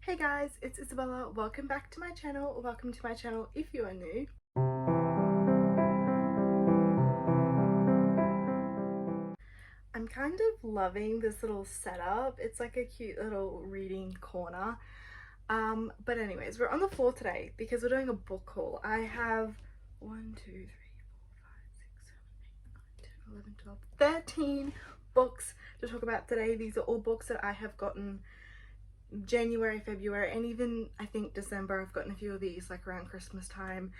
Hey guys, it's Isabella. Welcome back to my channel, or welcome to my channel if you are new. I'm kind of loving this little setup. It's like a cute little reading corner. But anyways, we're on the floor today because we're doing a book haul. I have 1, 2, 3, 4, 5, 6, 7, 8, 9, 10, 11, 12, 13 books to talk about today. These are all books that I have gotten January, February, and even I think December. I've gotten a few of these like around Christmas time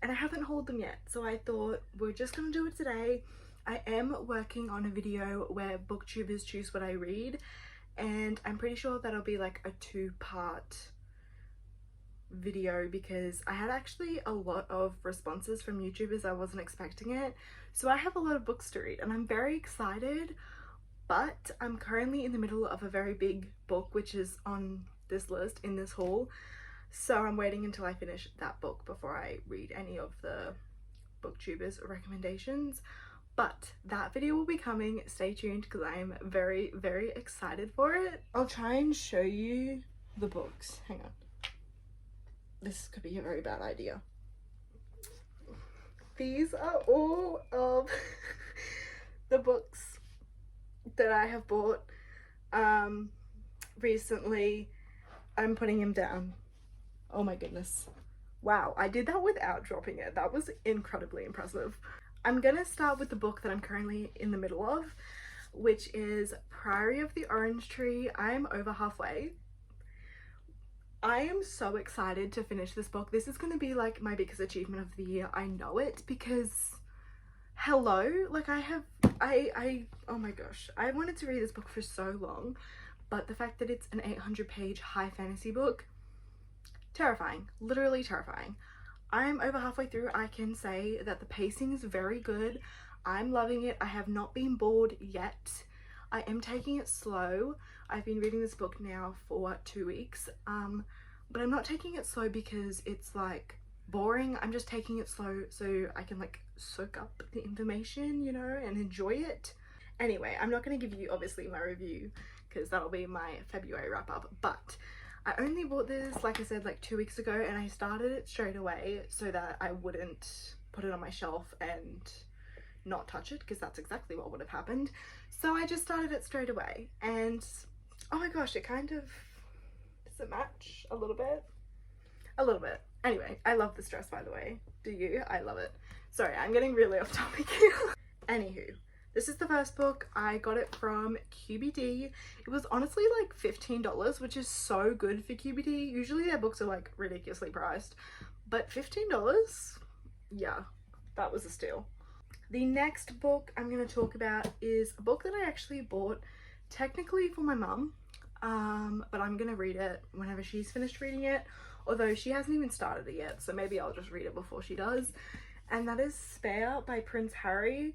and I haven't hauled them yet, so I thought we're just gonna do it today. I am working on a video where booktubers choose what I read, and I'm pretty sure that'll be like a 2-part video because I had actually a lot of responses from YouTubers. I wasn't expecting it, so I have a lot of books to read and I'm very excited. But I'm currently in the middle of a very big book which is on this list in this haul, so I'm waiting until I finish that book before I read any of the booktubers recommendations. But that video will be coming, stay tuned, because I am very excited for it. I'll try and show you the books. Hang on, this could be a very bad idea. These are all of the books that I have bought recently. I'm putting him down. Oh my goodness, wow, I did that without dropping it. That was incredibly impressive. I'm gonna start with the book that I'm currently in the middle of, which is Priory of the Orange Tree. I'm over halfway. I am so excited to finish this book. This is gonna be like my biggest achievement of the year. I know it because hello, like oh my gosh, I wanted to read this book for so long, but the fact that it's an 800-page high fantasy book, terrifying, literally terrifying. I'm over halfway through. I can say that the pacing is very good. I'm loving it. I have not been bored yet. I am taking it slow. I've been reading this book now for 2 weeks, but I'm not taking it slow because it's like boring. I'm just taking it slow so I can like soak up the information, you know, and enjoy it. Anyway, I'm not going to give you obviously my review because that'll be my February wrap up, but I only bought this, like I said, like 2 weeks ago, and I started it straight away so that I wouldn't put it on my shelf and not touch it, because that's exactly what would have happened. So I just started it straight away, and oh my gosh, it kind of, does it match a little bit? A little bit. Anyway, I love this dress, by the way. Do you? I love it. Sorry, I'm getting really off topic here. Anywho, this is the first book. I got it from QBD. It was honestly like $15, which is so good for QBD. Usually their books are like ridiculously priced, but $15? Yeah, that was a steal. The next book I'm going to talk about is a book that I actually bought technically for my mum, but I'm going to read it whenever she's finished reading it, although she hasn't even started it yet, so maybe I'll just read it before she does. And that is Spare by Prince Harry.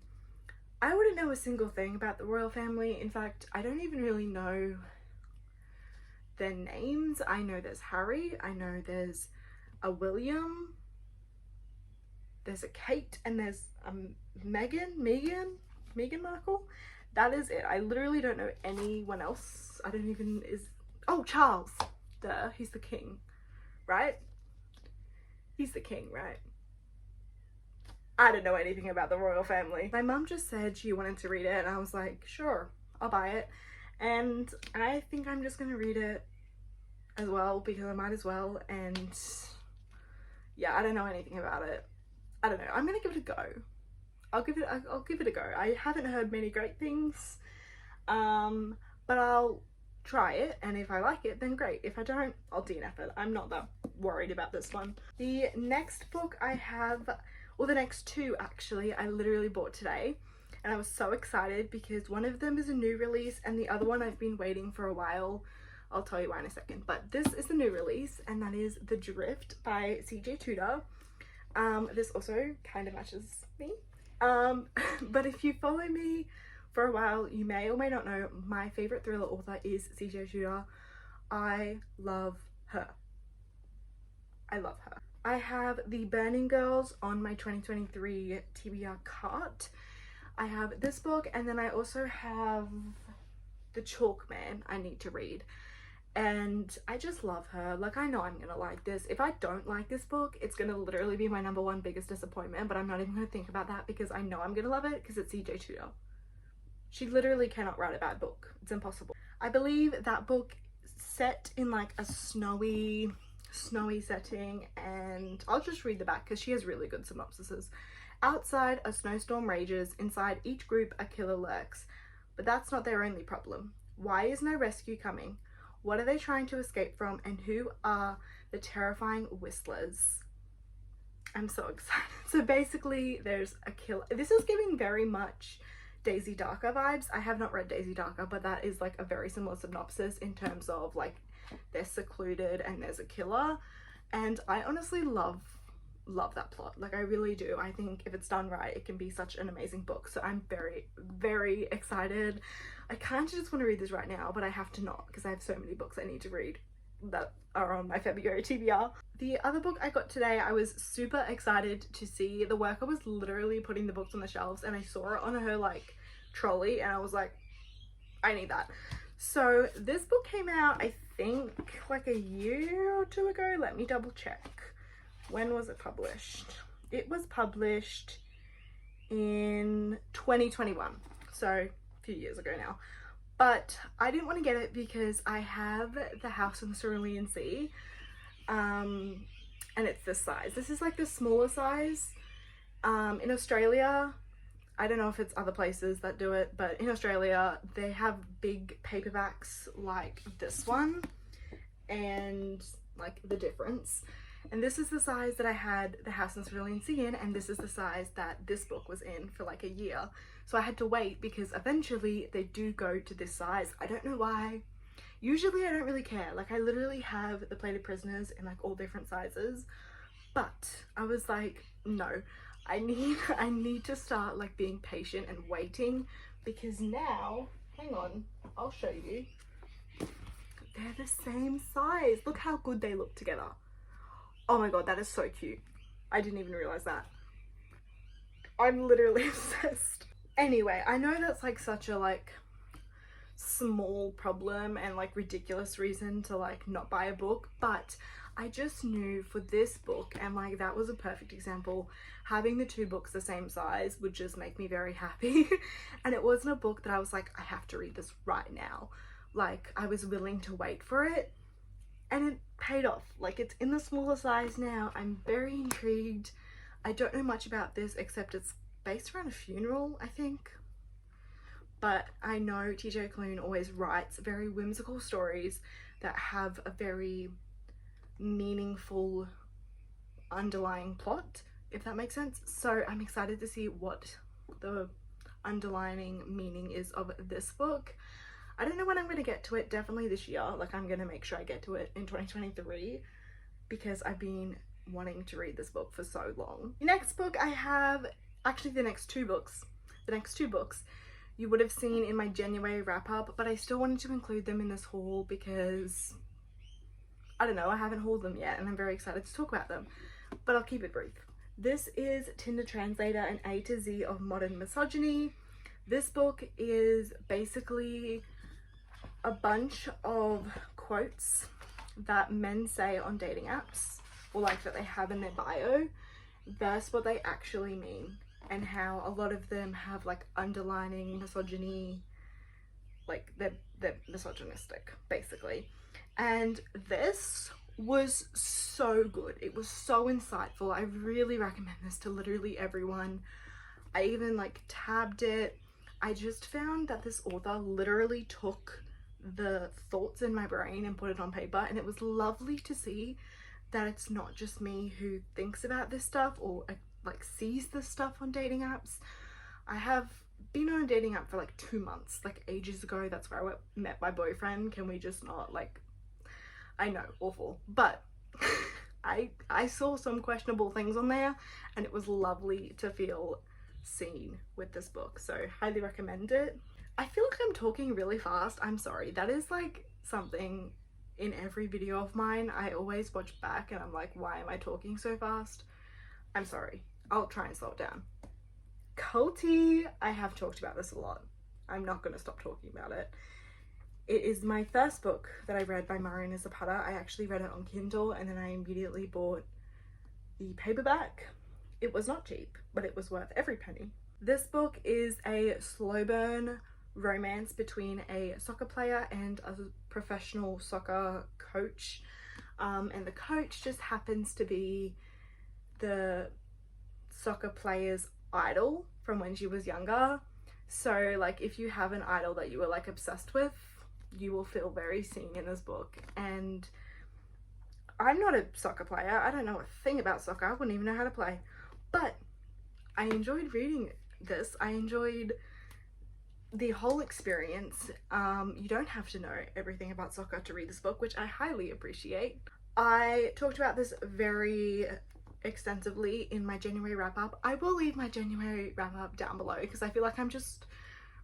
I wouldn't know a single thing about the royal family. In fact, I don't even really know their names. I know there's Harry, I know there's a William, there's a Kate, and there's a Meghan Markle. That is it. I literally don't know anyone else. I don't even, oh, Charles. Duh, he's the king, right? He's the king, right? I don't know anything about the royal family. My mum just said she wanted to read it and I was like, sure, I'll buy it. And I think I'm just gonna read it as well because I might as well. And yeah, I don't know anything about it. I don't know. I'm gonna give it a go. I'll give it a go. I haven't heard many great things, but I'll try it, and if I like it then great. If I don't, I'll DNF it. I'm not that worried about this one. The next book I have, or the next two actually, I literally bought today, and I was so excited because one of them is a new release and the other one I've been waiting for a while. I'll tell you why in a second, but this is the new release, and that is The Drift by CJ Tudor. This also kind of matches me, but if you follow me for a while, you may or may not know my favorite thriller author is CJ Tudor. I love her. I love her. I have The Burning Girls on my 2023 TBR cart. I have this book, and then I also have The Chalk Man I need to read. and I just love her. Like, I know I'm gonna like this. If I don't like this book, it's gonna literally be my #1 biggest disappointment, but I'm not even gonna think about that because I know I'm gonna love it because it's CJ Tudor. She literally cannot write a bad book. It's impossible. I believe that book set in like a snowy setting, and I'll just read the back because she has really good synopsises. Outside, a snowstorm rages. Inside each group, a killer lurks. But that's not their only problem. Why is no rescue coming? What are they trying to escape from? And who are the terrifying whistlers? I'm so excited. So basically, there's a killer. This is giving very much Daisy Darker vibes. I have not read Daisy Darker, but that is like a very similar synopsis in terms of like they're secluded and there's a killer. And I honestly love that plot. Like, I really do. I think if it's done right, it can be such an amazing book. So I'm very, very excited. I kind of just want to read this right now, but I have to not because I have so many books I need to read that are on my February TBR. The other book I got today, I was super excited to see. The worker was literally putting the books on the shelves and I saw it on her like trolley and I was like, I need that. So this book came out, I think like a year or two ago. Let me double check. When was it published? It was published in 2021, so a few years ago now. But I didn't want to get it because I have The House on the Cerulean Sea, and it's this size. This is like the smaller size. In Australia, I don't know if it's other places that do it, but in Australia they have big paperbacks like this one and like the difference. And this is the size that I had The House on the Cerulean Sea in, and this is the size that this book was in for like a year. So I had to wait because eventually they do go to this size. I don't know why. Usually I don't really care. Like, I literally have The Plated Prisoners in like all different sizes. But I was like, no, I need to start like being patient and waiting because now, hang on, I'll show you. They're the same size. Look how good they look together. Oh my god, that is so cute. I didn't even realize that. I'm literally obsessed. Anyway, I know that's like such a like small problem and like ridiculous reason to like not buy a book, but I just knew for this book, and like that was a perfect example, having the two books the same size would just make me very happy. And it wasn't a book that I was like, I have to read this right now. Like, I was willing to wait for it. And it paid off. Like, it's in the smaller size now. I'm very intrigued. I don't know much about this except it's based around a funeral, I think. But I know TJ Klune always writes very whimsical stories that have a very meaningful underlying plot, if that makes sense. So I'm excited to see what the underlining meaning is of this book. I don't know when I'm going to get to it, definitely this year. Like, I'm going to make sure I get to it in 2023 because I've been wanting to read this book for so long. The next book I have, actually the next two books you would have seen in my January wrap up, but I still wanted to include them in this haul because, I don't know, I haven't hauled them yet and I'm very excited to talk about them, but I'll keep it brief. This is Tinder Translator, an A to Z of modern misogyny. This book is basically a bunch of quotes that men say on dating apps, or like that they have in their bio, versus what they actually mean, and how a lot of them have like underlining misogyny, like they're misogynistic basically. And this was so good. It was so insightful. I really recommend this to literally everyone. I even like tabbed it. I just found that this author literally took the thoughts in my brain and put it on paper, and it was lovely to see that it's not just me who thinks about this stuff or like sees this stuff on dating apps. I have been on a dating app for like 2 months, like ages ago. That's where I met my boyfriend. Can we just not, like, I know, awful, but I saw some questionable things on there and it was lovely to feel seen with this book, so highly recommend it. I feel like I'm talking really fast. I'm sorry. That is like something in every video of mine. I always watch back and I'm like, why am I talking so fast? I'm sorry. I'll try and slow it down. Kulti, I have talked about this a lot. I'm not going to stop talking about it. It is my first book that I read by Mariana Zapata. I actually read it on Kindle and then I immediately bought the paperback. It was not cheap, but it was worth every penny. This book is a slow burn romance between a soccer player and a professional soccer coach. And the coach just happens to be the soccer player's idol from when she was younger. So like if you have an idol that you were like obsessed with, you will feel very seen in this book. And I'm not a soccer player. I don't know a thing about soccer. I wouldn't even know how to play. But I enjoyed reading this. I enjoyed the whole experience. You don't have to know everything about soccer to read this book, which I highly appreciate. I talked about this very extensively in my January wrap-up. I will leave my January wrap-up down below because I feel like I'm just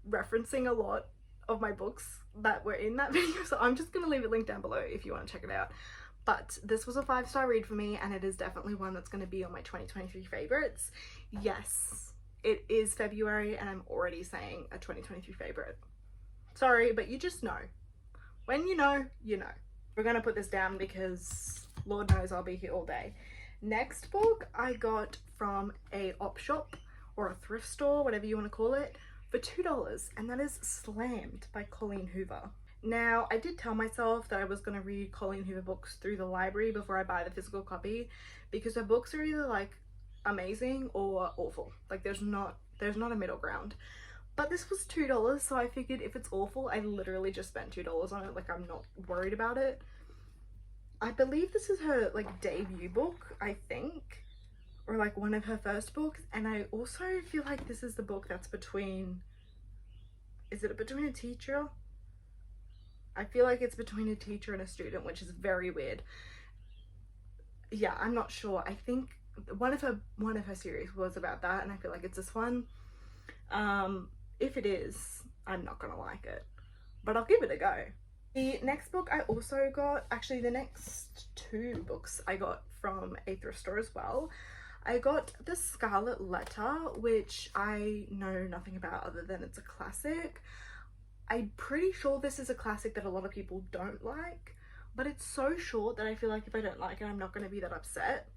referencing a lot of my books that were in that video, so I'm just gonna leave it linked down below if you want to check it out. But this was a 5-star read for me, and it is definitely one that's going to be on my 2023 favorites. Yes, it is February and I'm already saying a 2023 favorite. Sorry, but you just know. When you know, you know. We're gonna put this down because Lord knows I'll be here all day. Next book I got from a op shop or a thrift store, whatever you want to call it, for $2, and that is Slammed by Colleen Hoover. Now, I did tell myself that I was going to read Colleen Hoover books through the library before I buy the physical copy, because her books are either like amazing or awful. Like there's not a middle ground. But this was $2, so I figured if it's awful, I literally just spent $2 on it. Like I'm not worried about it. I believe this is her like debut book, I think, or like one of her first books. And I also feel like this is the book that's between, is it between a teacher? I feel like it's between a teacher and a student, which is very weird. Yeah, I'm not sure. I think one of her series was about that, and I feel like it's this one. If it is, I'm not gonna like it, but I'll give it a go. The next book I also got, actually the next 2 books I got from a thrift store as well. I got the Scarlett Letter, which I know nothing about other than it's a classic. I'm pretty sure this is a classic that a lot of people don't like, but it's so short that I feel like if I don't like it, I'm not going to be that upset.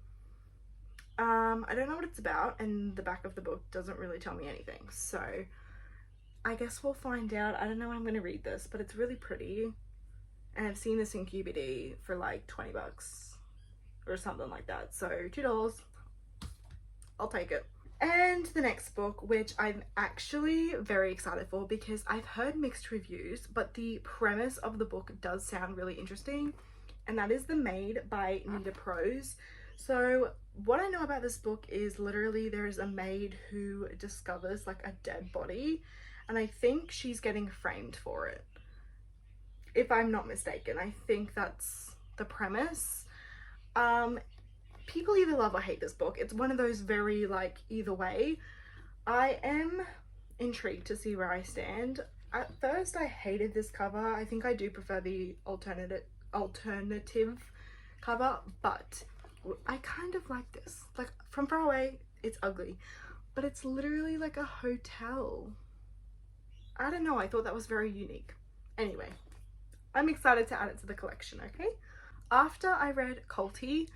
I don't know what it's about, and the back of the book doesn't really tell me anything, so I guess we'll find out. I don't know when I'm going to read this, but it's really pretty, and I've seen this in QBD for like 20 bucks or something like that, so $2, I'll take it. And the next book, which I'm actually very excited for because I've heard mixed reviews, but the premise of the book does sound really interesting, and that is The Maid by Nita Prose. So what I know about this book is literally there is a maid who discovers like a dead body, and I think she's getting framed for it. If I'm not mistaken, I think that's the premise. People either love or hate this book. It's one of those very like either way. I am intrigued to see where I stand. At first I hated this cover. I think I do prefer the alternative cover, but I kind of like this. Like from far away it's ugly, but it's literally like a hotel. I don't know, I thought that was very unique. Anyway, I'm excited to add it to the collection, okay? After I read Kulti,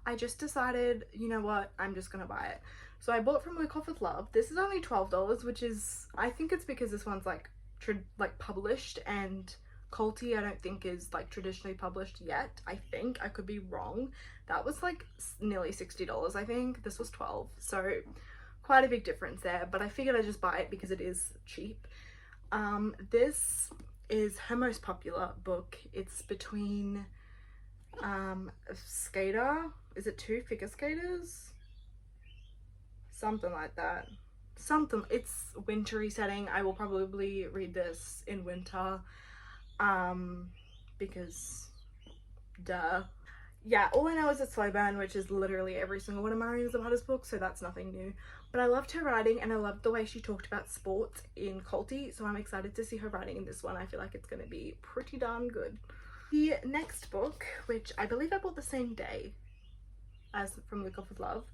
I just decided, you know what, I'm just gonna buy it. So I bought from Look Off With Love. This is only $12, which is, I think it's because this one's like published, and Kulti I don't think is like traditionally published yet. I think, I could be wrong. That was like nearly $60, I think. This was $12, so quite a big difference there, but I figured I'd just buy it because it is cheap. This is her most popular book. It's between a skater, is it 2 figure skaters? Something like that. It's wintry setting. I will probably read this in winter, because duh. Yeah, all I know is it's slow burn, which is literally every single one of Mariana Zapata's books, so that's nothing new. But I loved her writing, and I loved the way she talked about sports in Kulti, so I'm excited to see her writing in this one. I feel like it's going to be pretty darn good. The next book, which I believe I bought the same day as From Look Off With Love,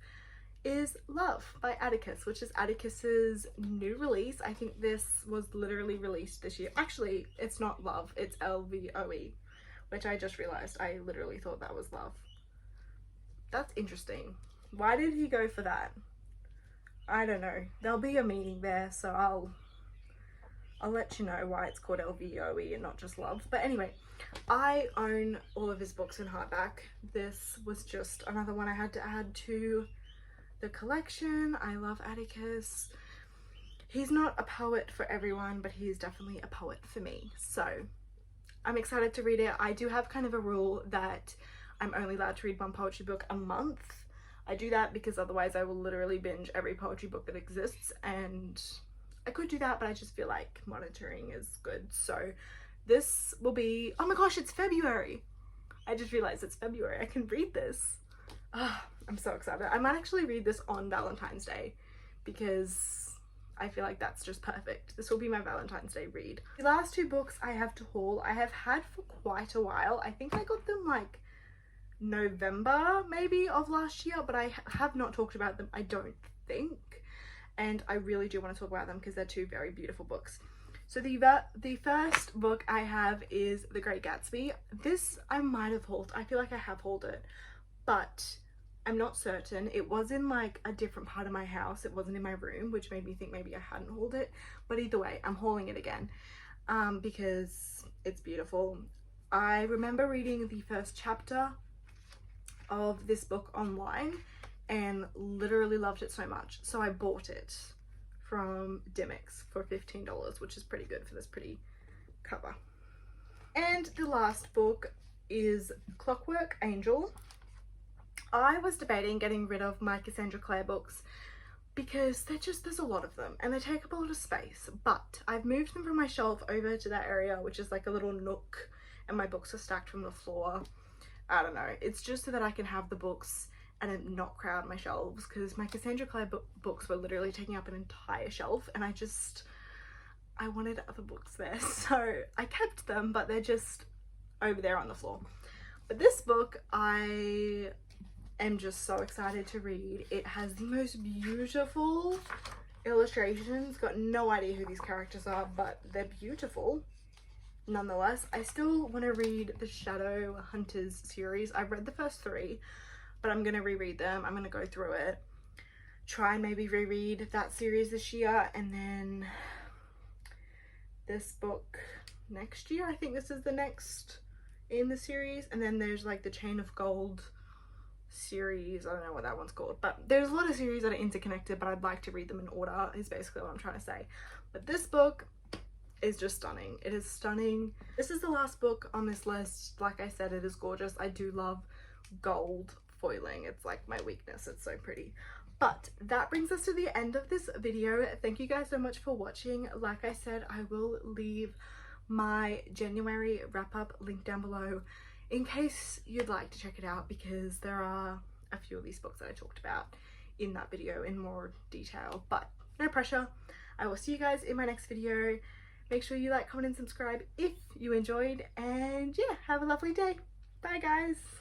is Love by Atticus, which is Atticus's new release. I think this was literally released this year. Actually, it's not Love, it's LVOE, which I just realized. I literally thought that was Love. That's interesting. Why did he go for that? I don't know. There'll be a meaning there, so I'll let you know why it's called LVOE and not just Love. But anyway, I own all of his books in hardback. This was just another one I had to add to the collection. I love Atticus. He's not a poet for everyone, but he's definitely a poet for me. So I'm excited to read it. I do have kind of a rule that I'm only allowed to read one poetry book a month. I do that because otherwise I will literally binge every poetry book that exists, and I could do that, but I just feel like monitoring is good. So this will be, oh my gosh, it's February. I just realized it's February. I can read this. I'm so excited. I might actually read this on Valentine's Day because I feel like that's just perfect. This will be my Valentine's Day read. The last two books I have to haul, I have had for quite a while. I think I got them like November maybe of last year, but I have not talked about them, I don't think. And I really do want to talk about them because they're two very beautiful books. So the first book I have is The Great Gatsby. This I might have hauled. I feel like I have hauled it, but I'm not certain. It was in like a different part of my house. It wasn't in my room, which made me think maybe I hadn't hauled it. But either way, I'm hauling it again because it's beautiful. I remember reading the first chapter of this book online and literally loved it so much. So I bought it from Dimmicks for $15, which is pretty good for this pretty cover. And the last book is Clockwork Angel. I was debating getting rid of my Cassandra Clare books because there's a lot of them and they take up a lot of space, but I've moved them from my shelf over to that area, which is like a little nook, and my books are stacked from the floor. I don't know, it's just so that I can have the books and not crowd my shelves, because my Cassandra Clare books were literally taking up an entire shelf and I wanted other books there, so I kept them, but they're just over there on the floor. But this book I am just so excited to read. It has the most beautiful illustrations. Got no idea who these characters are, but they're beautiful nonetheless. I still want to read the Shadow Hunters series. I've read the first 3, but I'm going to reread them. I'm going to go through it, try and maybe reread that series this year, and then this book next year. I think this is the next in the series, and then there's like the Chain of Gold series. I don't know what that one's called, but there's a lot of series that are interconnected, but I'd like to read them in order is basically what I'm trying to say. But this book is just stunning. It is stunning. This is the last book on this list. Like I said, it is gorgeous. I do love gold foiling. It's like my weakness. It's so pretty. But that brings us to the end of this video. Thank you guys so much for watching. Like I said, I will leave my January wrap-up link down below in case you'd like to check it out, because there are a few of these books that I talked about in that video in more detail, but no pressure. I will see you guys in my next video. Make sure you like, comment and subscribe if you enjoyed, and yeah, have a lovely day. Bye guys.